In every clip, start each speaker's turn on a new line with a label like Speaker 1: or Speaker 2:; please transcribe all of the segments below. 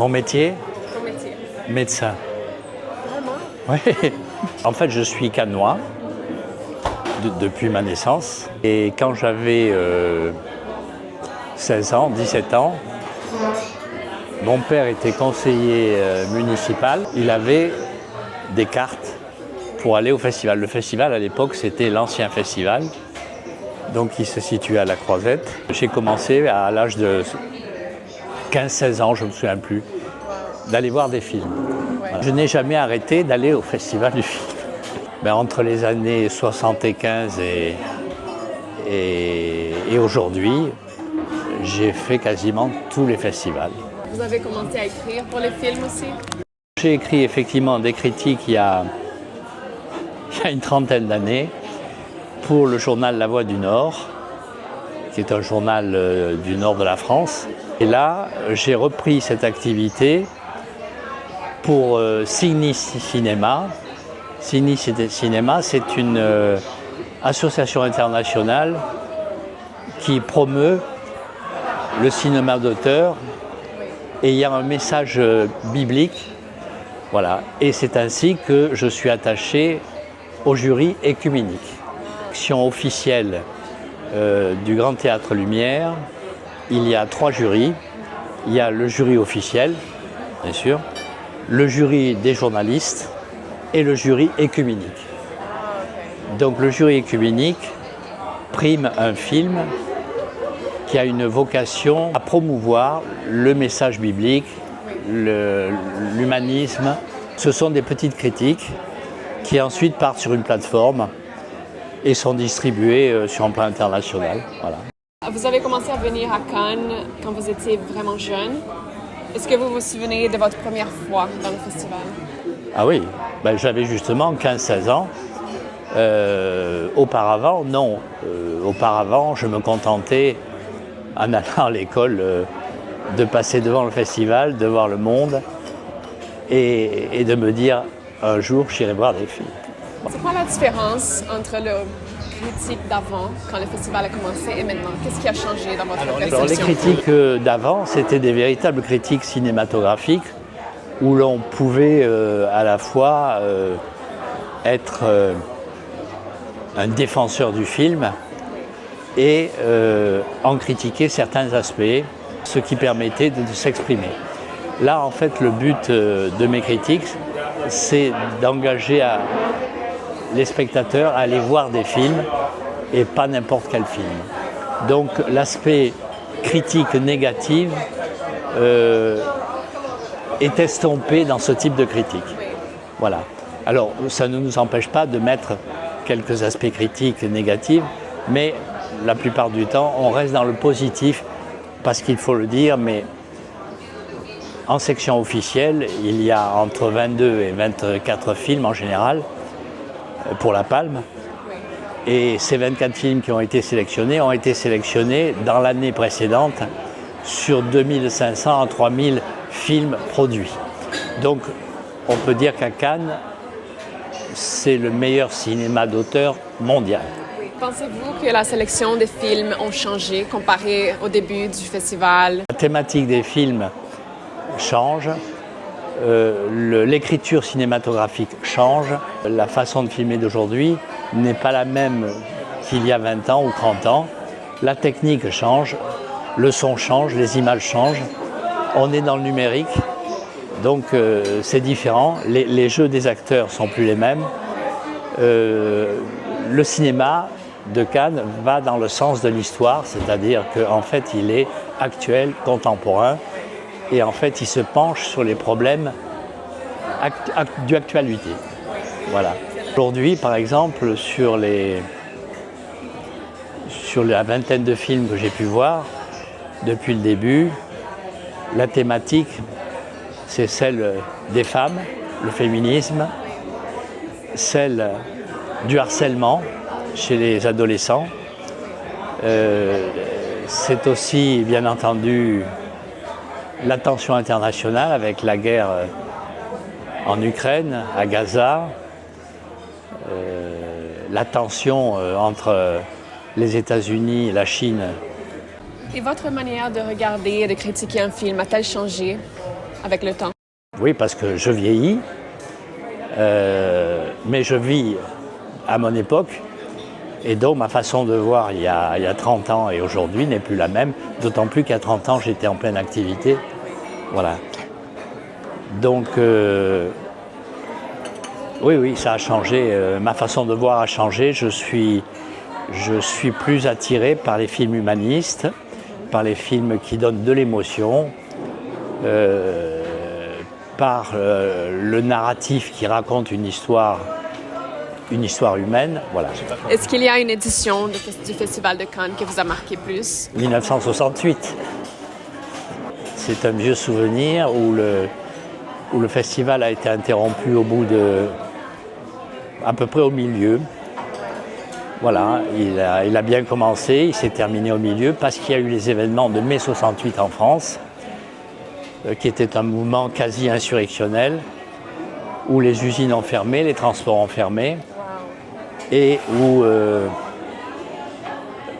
Speaker 1: Mon métier,
Speaker 2: Ton métier?
Speaker 1: médecin.
Speaker 2: Vraiment?
Speaker 1: Oui. En fait, je suis cannois depuis ma naissance. Et quand j'avais 16 ans, 17 ans, mon père était conseiller municipal. Il avait des cartes pour aller au festival. Le festival, à l'époque, c'était l'ancien festival. Donc, il se situait à la Croisette. J'ai commencé à l'âge de 15-16 ans, je ne me souviens plus, d'aller voir des films. Voilà. Je n'ai jamais arrêté d'aller au festival du film. Entre les années 75 et aujourd'hui, j'ai fait quasiment tous les festivals.
Speaker 2: Vous avez commencé à écrire pour les films aussi?
Speaker 1: J'ai écrit effectivement des critiques il y a une trentaine d'années pour le journal La Voix du Nord, qui est un journal du nord de la France. Et là, j'ai repris cette activité pour Cygni Cinéma. Cygni Cinéma, c'est une association internationale qui promeut le cinéma d'auteur et il y a un message biblique. Voilà. Et c'est ainsi que je suis attaché au jury écuménique. L'action officielle du Grand Théâtre Lumière, il y a 3 jurys. Il y a le jury officiel, bien sûr, le jury des journalistes et le jury écuménique. Donc le jury écuménique prime un film qui a une vocation à promouvoir le message biblique, l'humanisme. Ce sont des petites critiques qui ensuite partent sur une plateforme et sont distribuées sur un plan international. Voilà.
Speaker 2: Vous avez commencé à venir à Cannes quand vous étiez vraiment jeune. Est-ce que vous vous souvenez de votre première fois dans le festival?
Speaker 1: Ah oui, j'avais justement 15-16 ans. Auparavant, non. Auparavant, je me contentais, en allant à l'école, de passer devant le festival, de voir le monde et de me dire, un jour, j'irai voir des films.
Speaker 2: C'est quoi la différence entre le critique d'avant, quand le festival a commencé, et maintenant? Qu'est-ce qui a changé dans votre perception?
Speaker 1: Alors, les critiques d'avant, c'était des véritables critiques cinématographiques où l'on pouvait à la fois être un défenseur du film et en critiquer certains aspects, ce qui permettait de s'exprimer. Là, en fait, le but de mes critiques, c'est d'engager les spectateurs à aller voir des films et pas n'importe quel film. Donc l'aspect critique négative est estompé dans ce type de critique. Voilà. Alors ça ne nous empêche pas de mettre quelques aspects critiques négatifs, mais la plupart du temps on reste dans le positif parce qu'il faut le dire, mais en section officielle, il y a entre 22 et 24 films en général pour la Palme. Et ces 24 films qui ont été sélectionnés dans l'année précédente sur 2500 à 3000 films produits. Donc on peut dire qu'à Cannes, c'est le meilleur cinéma d'auteur mondial.
Speaker 2: Pensez-vous que la sélection des films ont changé comparé au début du festival?
Speaker 1: La thématique des films change, l'écriture cinématographique change, la façon de filmer d'aujourd'hui n'est pas la même qu'il y a 20 ans ou 30 ans. La technique change, le son change, les images changent. On est dans le numérique, donc c'est différent. Les jeux des acteurs ne sont plus les mêmes. Le cinéma de Cannes va dans le sens de l'histoire, c'est-à-dire qu'en fait il est actuel, contemporain, et en fait il se penche sur les problèmes d'actualité. Voilà. Aujourd'hui, par exemple, sur la vingtaine de films que j'ai pu voir depuis le début, la thématique, c'est celle des femmes, le féminisme, celle du harcèlement chez les adolescents. C'est aussi, bien entendu, la tension internationale avec la guerre en Ukraine, à Gaza, la tension entre les États-Unis et la Chine.
Speaker 2: Et votre manière de regarder et de critiquer un film a-t-elle changé avec le temps?
Speaker 1: Oui, parce que je vieillis, mais je vis à mon époque, et donc ma façon de voir il y a 30 ans et aujourd'hui n'est plus la même, d'autant plus qu'à 30 ans j'étais en pleine activité. Voilà. Donc, oui, ça a changé, ma façon de voir a changé, je suis plus attiré par les films humanistes, par les films qui donnent de l'émotion, par le narratif qui raconte une histoire humaine. Voilà.
Speaker 2: Est-ce qu'il y a une édition du Festival de Cannes qui vous a marqué plus?
Speaker 1: 1968. C'est un vieux souvenir où le festival a été interrompu au bout à peu près au milieu. Voilà, il a bien commencé, il s'est terminé au milieu parce qu'il y a eu les événements de mai 68 en France, qui était un mouvement quasi insurrectionnel, où les usines ont fermé, les transports ont fermé, et où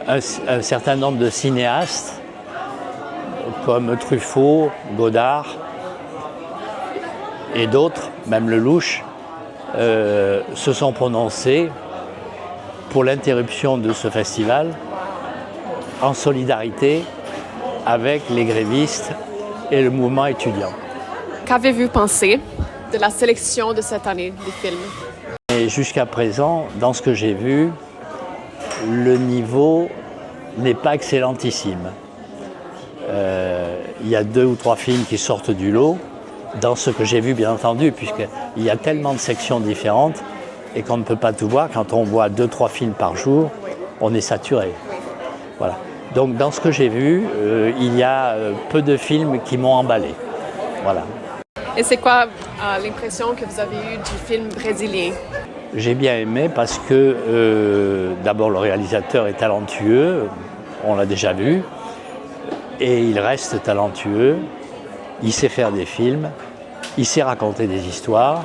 Speaker 1: un certain nombre de cinéastes, comme Truffaut, Godard et d'autres, même Lelouch, se sont prononcés pour l'interruption de ce festival en solidarité avec les grévistes et le mouvement étudiant.
Speaker 2: Qu'avez-vous pensé de la sélection de cette année des films?
Speaker 1: Et jusqu'à présent, dans ce que j'ai vu, le niveau n'est pas excellentissime. Il y a 2 ou 3 films qui sortent du lot, dans ce que j'ai vu bien entendu, puisqu'il y a tellement de sections différentes et qu'on ne peut pas tout voir. Quand on voit 2-3 films par jour, on est saturé. Voilà. Donc dans ce que j'ai vu, il y a peu de films qui m'ont emballé. Voilà.
Speaker 2: Et c'est quoi l'impression que vous avez eue du film brésilien?
Speaker 1: J'ai bien aimé parce que d'abord le réalisateur est talentueux, on l'a déjà vu, et il reste talentueux, il sait faire des films, il sait raconter des histoires,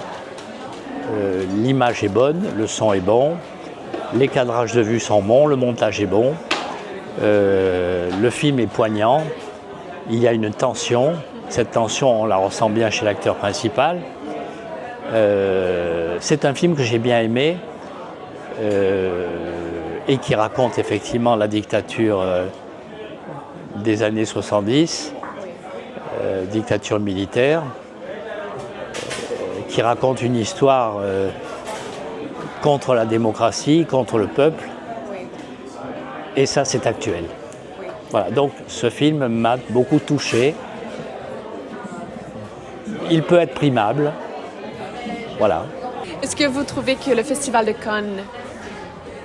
Speaker 1: l'image est bonne, le son est bon, les cadrages de vue sont bons, le montage est bon, le film est poignant, il y a une tension, cette tension on la ressent bien chez l'acteur principal. C'est un film que j'ai bien aimé et qui raconte effectivement la dictature des années 70, dictature militaire, qui raconte une histoire contre la démocratie, contre le peuple, et ça c'est actuel. Voilà, donc ce film m'a beaucoup touché. Il peut être primable. Voilà.
Speaker 2: Est-ce que vous trouvez que le Festival de Cannes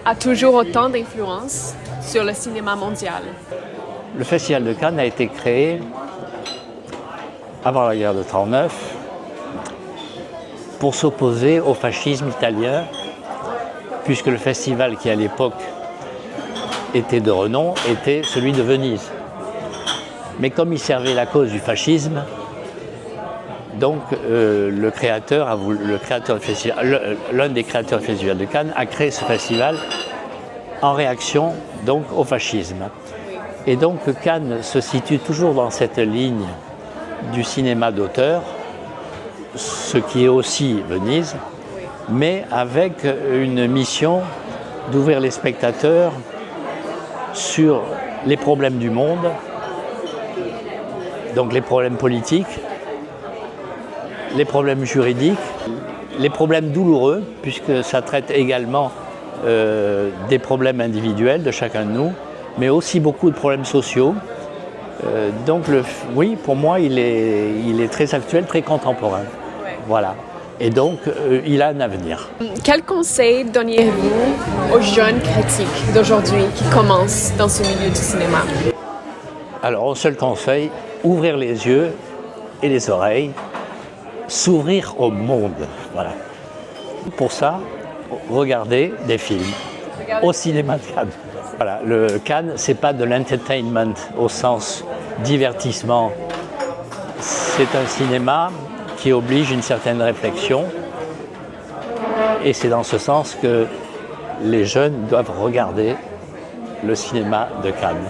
Speaker 2: a toujours autant d'influence sur le cinéma mondial?
Speaker 1: Le Festival de Cannes a été créé avant la guerre de 1939 pour s'opposer au fascisme italien, puisque le festival qui à l'époque était de renom était celui de Venise. Mais comme il servait la cause du fascisme, donc l'un des créateurs du Festival de Cannes a créé ce festival en réaction donc au fascisme. Et donc Cannes se situe toujours dans cette ligne du cinéma d'auteur, ce qui est aussi Venise, mais avec une mission d'ouvrir les spectateurs sur les problèmes du monde, donc les problèmes politiques, les problèmes juridiques, les problèmes douloureux, puisque ça traite également des problèmes individuels de chacun de nous, mais aussi beaucoup de problèmes sociaux. Donc oui, pour moi, il est très actuel, très contemporain. Ouais. Voilà. Et donc, il a un avenir.
Speaker 2: Quel conseil donneriez-vous aux jeunes critiques d'aujourd'hui qui commencent dans ce milieu du cinéma?
Speaker 1: Alors, un seul conseil, ouvrir les yeux et les oreilles, s'ouvrir au monde. Voilà. Pour ça, regardez des films au cinéma de Cannes. Voilà, le Cannes, c'est pas de l'entertainment au sens divertissement. C'est un cinéma qui oblige une certaine réflexion. Et c'est dans ce sens que les jeunes doivent regarder le cinéma de Cannes.